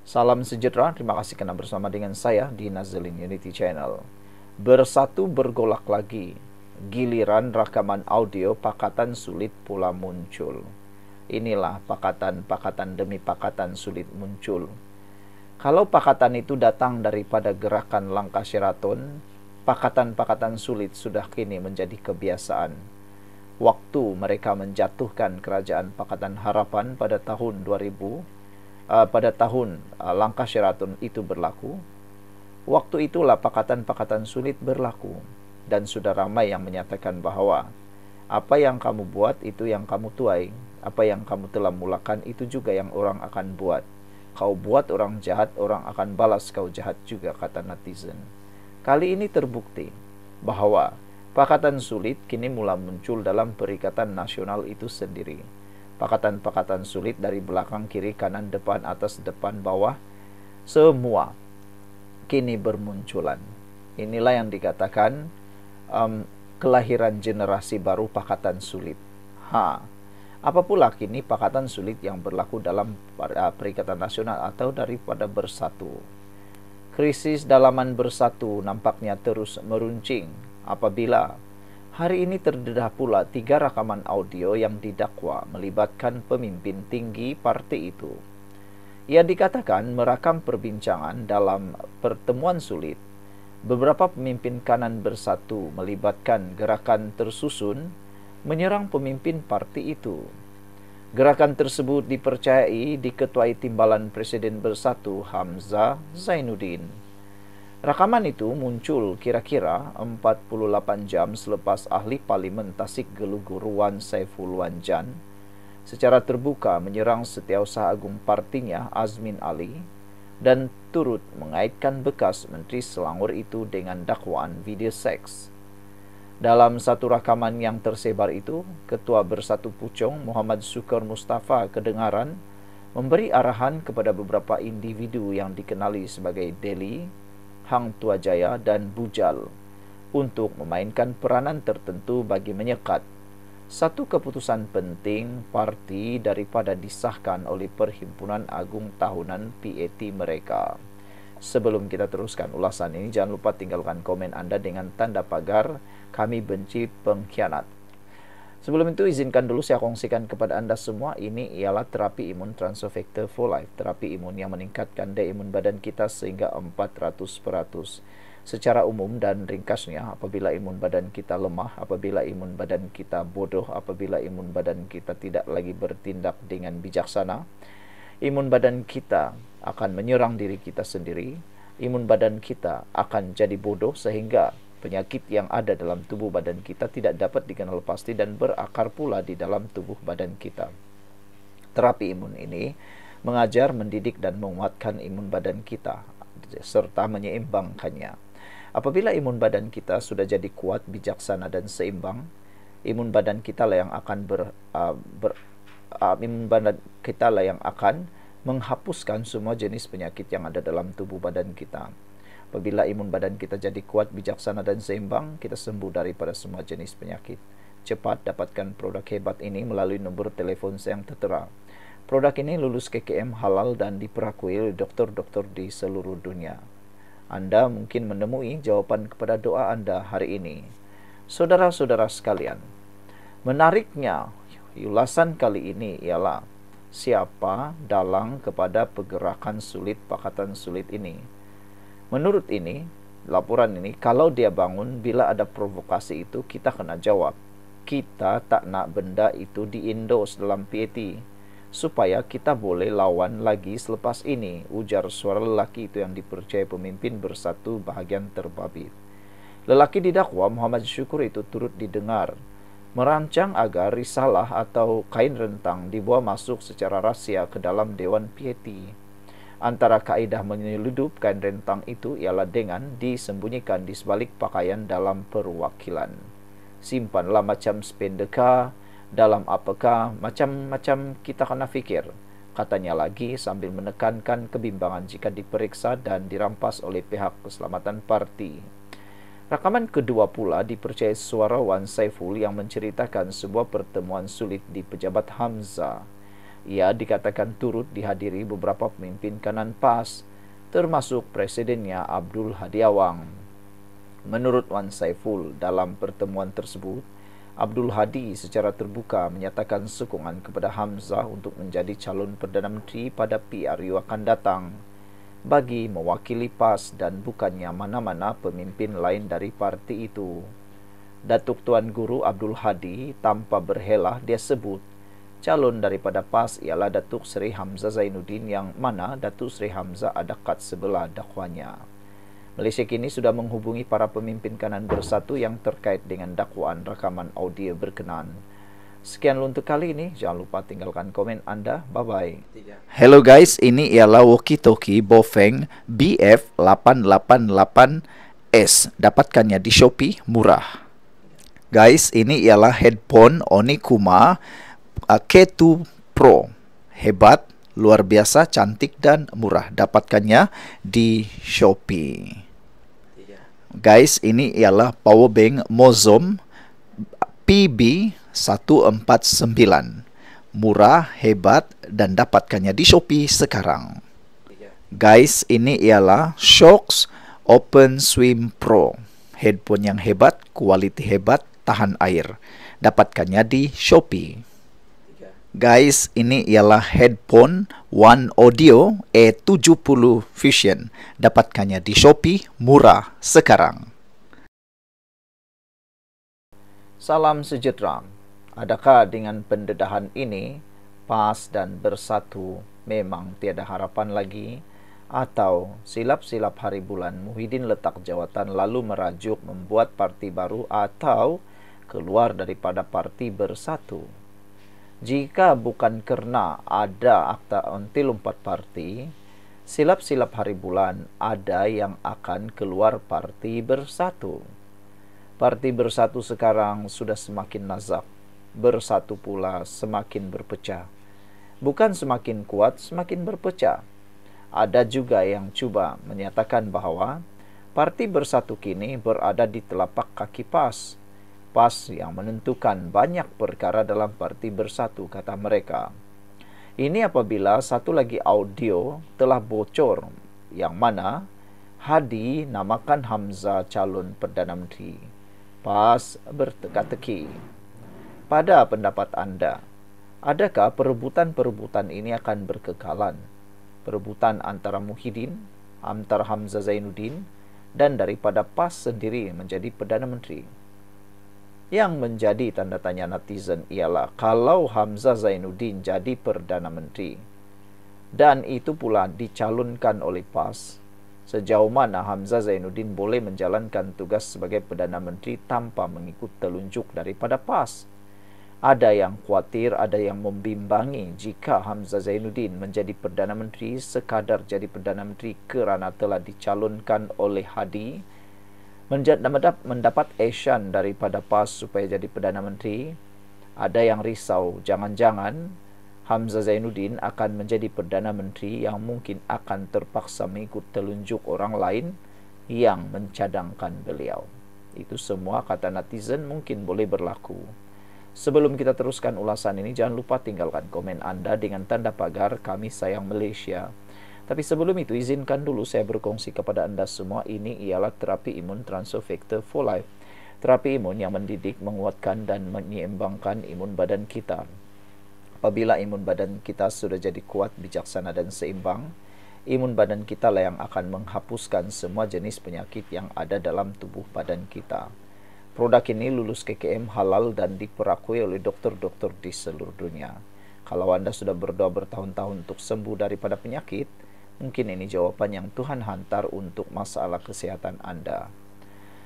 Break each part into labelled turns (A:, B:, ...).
A: Salam sejahtera, terima kasih karena bersama dengan saya di Nazalin Unity Channel. Bersatu bergolak lagi, giliran rekaman audio pakatan sulit pula muncul. Inilah pakatan-pakatan demi pakatan sulit muncul. Kalau pakatan itu datang daripada gerakan langkah Sheraton, pakatan-pakatan sulit sudah kini menjadi kebiasaan. Waktu mereka menjatuhkan kerajaan Pakatan Harapan pada tahun 2000, langkah Sheraton itu berlaku, waktu itulah pakatan-pakatan sulit berlaku, dan sudah ramai yang menyatakan bahwa apa yang kamu buat itu yang kamu tuai, apa yang kamu telah mulakan itu juga yang orang akan buat. Kau buat orang jahat, orang akan balas kau jahat juga, kata netizen. Kali ini terbukti bahwa pakatan sulit kini mulai muncul dalam Perikatan Nasional itu sendiri. Pakatan-pakatan sulit dari belakang, kiri, kanan, depan, atas, depan, bawah, semua kini bermunculan. Inilah yang dikatakan kelahiran generasi baru pakatan sulit. Apa pula kini pakatan sulit yang berlaku dalam Perikatan Nasional atau daripada Bersatu? Krisis dalaman Bersatu nampaknya terus meruncing apabila hari ini terdedah pula 3 rekaman audio yang didakwa melibatkan pemimpin tinggi partai itu. Ia dikatakan merakam perbincangan dalam pertemuan sulit. Beberapa pemimpin kanan Bersatu melibatkan gerakan tersusun menyerang pemimpin partai itu. Gerakan tersebut dipercayai diketuai Timbalan Presiden Bersatu Hamzah Zainuddin. Rakaman itu muncul kira-kira 48 jam selepas ahli parlimen Tasik Gelugur Wan Saiful Wanjan secara terbuka menyerang Setiausaha Agung partinya Azmin Ali dan turut mengaitkan bekas Menteri Selangor itu dengan dakwaan video seks. Dalam satu rakaman yang tersebar itu, Ketua Bersatu Puchong Muhammad Sukar Mustafa kedengaran memberi arahan kepada beberapa individu yang dikenali sebagai Deli, Hang Tuajaya, dan Bujal untuk memainkan peranan tertentu bagi menyekat satu keputusan penting parti daripada disahkan oleh Perhimpunan Agung Tahunan PAT mereka. Sebelum kita teruskan ulasan ini, jangan lupa tinggalkan komen Anda dengan tanda pagar "Kami benci pengkhianat". Sebelum itu, izinkan dulu saya kongsikan kepada Anda semua, ini ialah terapi imun Transofector for Life, terapi imun yang meningkatkan daya imun badan kita sehingga 400%. Secara umum dan ringkasnya, apabila imun badan kita lemah, apabila imun badan kita bodoh, apabila imun badan kita tidak lagi bertindak dengan bijaksana, imun badan kita akan menyerang diri kita sendiri, imun badan kita akan jadi bodoh sehingga penyakit yang ada dalam tubuh badan kita tidak dapat dikenal pasti dan berakar pula di dalam tubuh badan kita. Terapi imun ini mengajar, mendidik, dan menguatkan imun badan kita serta menyeimbangkannya. Apabila imun badan kita sudah jadi kuat, bijaksana, dan seimbang, imun badan kita lah yang akan menghapuskan semua jenis penyakit yang ada dalam tubuh badan kita. Apabila imun badan kita jadi kuat, bijaksana, dan seimbang, kita sembuh daripada semua jenis penyakit. Cepat dapatkan produk hebat ini melalui nombor telepon saya yang tertera. Produk ini lulus KKM halal dan diperakui oleh dokter-dokter di seluruh dunia. Anda mungkin menemui jawaban kepada doa Anda hari ini. Saudara-saudara sekalian, menariknya ulasan kali ini ialah siapa dalang kepada pergerakan sulit, pakatan sulit ini. Menurut ini, laporan ini, kalau dia bangun bila ada provokasi itu, kita kena jawab. Kita tak nak benda itu di-endorse dalam PAT, supaya kita boleh lawan lagi selepas ini, ujar suara lelaki itu yang dipercaya pemimpin Bersatu bahagian terbabit. Lelaki didakwa Muhammad Syukur itu turut didengar merancang agar risalah atau kain rentang dibawa masuk secara rahsia ke dalam Dewan PAT. Antara kaedah menyeludup kain rentang itu ialah dengan disembunyikan di sebalik pakaian dalam perwakilan. Simpanlah macam spendeka, dalam apakah, macam-macam kita kena fikir, katanya lagi sambil menekankan kebimbangan jika diperiksa dan dirampas oleh pihak keselamatan parti. Rakaman kedua pula dipercayai suara Wan Saiful yang menceritakan sebuah pertemuan sulit di Pejabat Hamzah. Ia dikatakan turut dihadiri beberapa pemimpin kanan PAS, termasuk presidennya Abdul Hadi Awang. Menurut Wan Saiful, dalam pertemuan tersebut, Abdul Hadi secara terbuka menyatakan sokongan kepada Hamzah untuk menjadi calon Perdana Menteri pada PRU akan datang bagi mewakili PAS dan bukannya mana-mana pemimpin lain dari parti itu. Datuk Tuan Guru Abdul Hadi tanpa berhelah dia sebut calon daripada PAS ialah Datuk Seri Hamzah Zainuddin, yang mana Datuk Seri Hamzah ada kad sebelah dakwanya. Malaysia kini sudah menghubungi para pemimpin kanan bersatu yang terkait dengan dakwaan rakaman audio berkenaan. Sekian untuk kali ini. Jangan lupa tinggalkan komen anda. Bye-bye. Hello guys, ini ialah walkie-talkie Bofeng BF888S. Dapatkannya di Shopee, murah. Guys, ini ialah headphone Onikuma K2 Pro. Hebat, luar biasa, cantik dan murah. Dapatkannya di Shopee. Guys, ini ialah power bank Mozom PB149. Murah, hebat dan dapatkannya di Shopee sekarang. Guys, ini ialah Shocks Open Swim Pro. Headphone yang hebat, kualiti hebat, tahan air. Dapatkannya di Shopee. Guys, ini ialah headphone One Audio E70 Fusion. Dapatkannya di Shopee, murah sekarang. Salam sejahtera. Adakah dengan pendedahan ini, PAS dan Bersatu memang tiada harapan lagi? Atau silap-silap hari bulan Muhyiddin letak jawatan lalu merajuk membuat parti baru atau keluar daripada parti Bersatu? Jika bukan kerana ada akta ontil 4 parti, silap-silap hari bulan ada yang akan keluar parti Bersatu. Parti Bersatu sekarang sudah semakin nazak, Bersatu pula semakin berpecah. Bukan semakin kuat, semakin berpecah. Ada juga yang cuba menyatakan bahawa parti Bersatu kini berada di telapak kaki PAS. PAS yang menentukan banyak perkara dalam parti Bersatu, kata mereka. Ini apabila satu lagi audio telah bocor, yang mana Hadi namakan Hamzah calon Perdana Menteri. PAS berteka-teki. Pada pendapat anda, adakah perebutan-perebutan ini akan berkekalan? Perebutan antara Muhyiddin, antara Hamzah Zainuddin, dan daripada PAS sendiri menjadi Perdana Menteri? Yang menjadi tanda tanya netizen ialah kalau Hamzah Zainuddin jadi Perdana Menteri dan itu pula dicalonkan oleh PAS, sejauh mana Hamzah Zainuddin boleh menjalankan tugas sebagai Perdana Menteri tanpa mengikut telunjuk daripada PAS? Ada yang khawatir, ada yang membimbangi jika Hamzah Zainuddin menjadi Perdana Menteri sekadar jadi Perdana Menteri kerana telah dicalonkan oleh Hadi, mendapat action daripada PAS supaya jadi Perdana Menteri. Ada yang risau, jangan-jangan Hamzah Zainuddin akan menjadi Perdana Menteri yang mungkin akan terpaksa mengikut telunjuk orang lain yang mencadangkan beliau. Itu semua, kata netizen, mungkin boleh berlaku. Sebelum kita teruskan ulasan ini, jangan lupa tinggalkan komen anda dengan tanda pagar Kami Sayang Malaysia. Tapi sebelum itu, izinkan dulu saya berkongsi kepada anda semua, ini ialah terapi imun Transfer Factor for Life. Terapi imun yang mendidik, menguatkan dan menyeimbangkan imun badan kita. Apabila imun badan kita sudah jadi kuat, bijaksana dan seimbang, imun badan kita lah yang akan menghapuskan semua jenis penyakit yang ada dalam tubuh badan kita. Produk ini lulus KKM halal dan diperakui oleh dokter-dokter di seluruh dunia. Kalau anda sudah berdoa bertahun-tahun untuk sembuh daripada penyakit, mungkin ini jawapan yang Tuhan hantar untuk masalah kesehatan anda.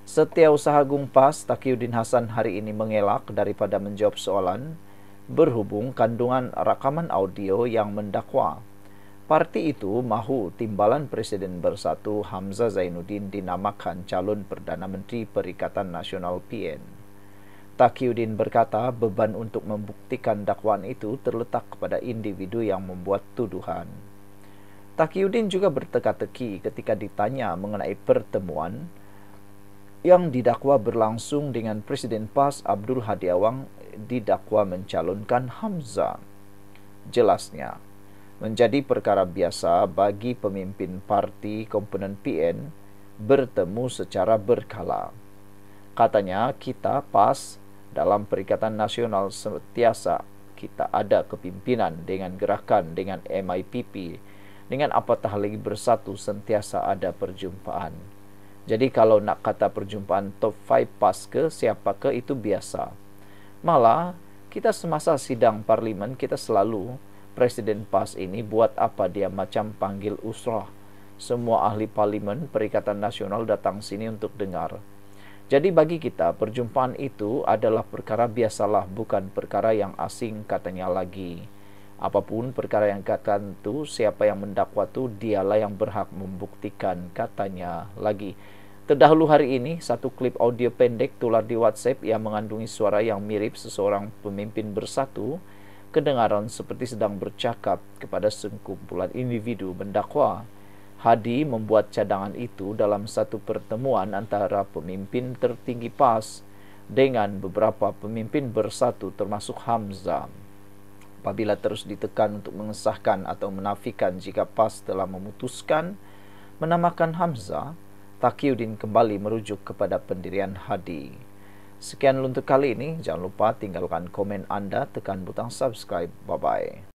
A: Setiausaha PAS Taqiyuddin Hasan hari ini mengelak daripada menjawab soalan berhubung kandungan rakaman audio yang mendakwa parti itu mahu timbalan Presiden Bersatu Hamzah Zainuddin dinamakan calon Perdana Menteri Perikatan Nasional PN. Taqiyuddin berkata beban untuk membuktikan dakwaan itu terletak kepada individu yang membuat tuduhan. Taqiyuddin juga berteka-teki ketika ditanya mengenai pertemuan yang didakwa berlangsung dengan Presiden PAS Abdul Hadi Awang didakwa mencalonkan Hamzah. Jelasnya, menjadi perkara biasa bagi pemimpin parti komponen PN bertemu secara berkala. Katanya, kita PAS dalam Perikatan Nasional sentiasa kita ada kepimpinan dengan gerakan, dengan MIPP, dengan apatah lagi bersatu sentiasa ada perjumpaan. Jadi kalau nak kata perjumpaan top 5 PAS ke siapa ke itu biasa. Malah kita semasa sidang parlimen kita selalu Presiden PAS ini buat apa dia macam panggil usrah. Semua ahli parlimen Perikatan Nasional datang sini untuk dengar. Jadi bagi kita perjumpaan itu adalah perkara biasalah, bukan perkara yang asing katanya lagi. Apapun perkara yang katakan itu, siapa yang mendakwa itu dialah yang berhak membuktikan katanya lagi. Terdahulu hari ini, satu klip audio pendek tular di WhatsApp yang mengandungi suara yang mirip seseorang pemimpin bersatu, kedengaran seperti sedang bercakap kepada sekumpulan individu mendakwa. Hadi membuat cadangan itu dalam satu pertemuan antara pemimpin tertinggi PAS dengan beberapa pemimpin bersatu termasuk Hamzah. Apabila terus ditekan untuk mengesahkan atau menafikan jika PAS telah memutuskan menamakan Hamzah, Taqiyuddin kembali merujuk kepada pendirian Hadi. Sekian untuk kali ini, jangan lupa tinggalkan komen Anda, tekan butang subscribe. Bye-bye.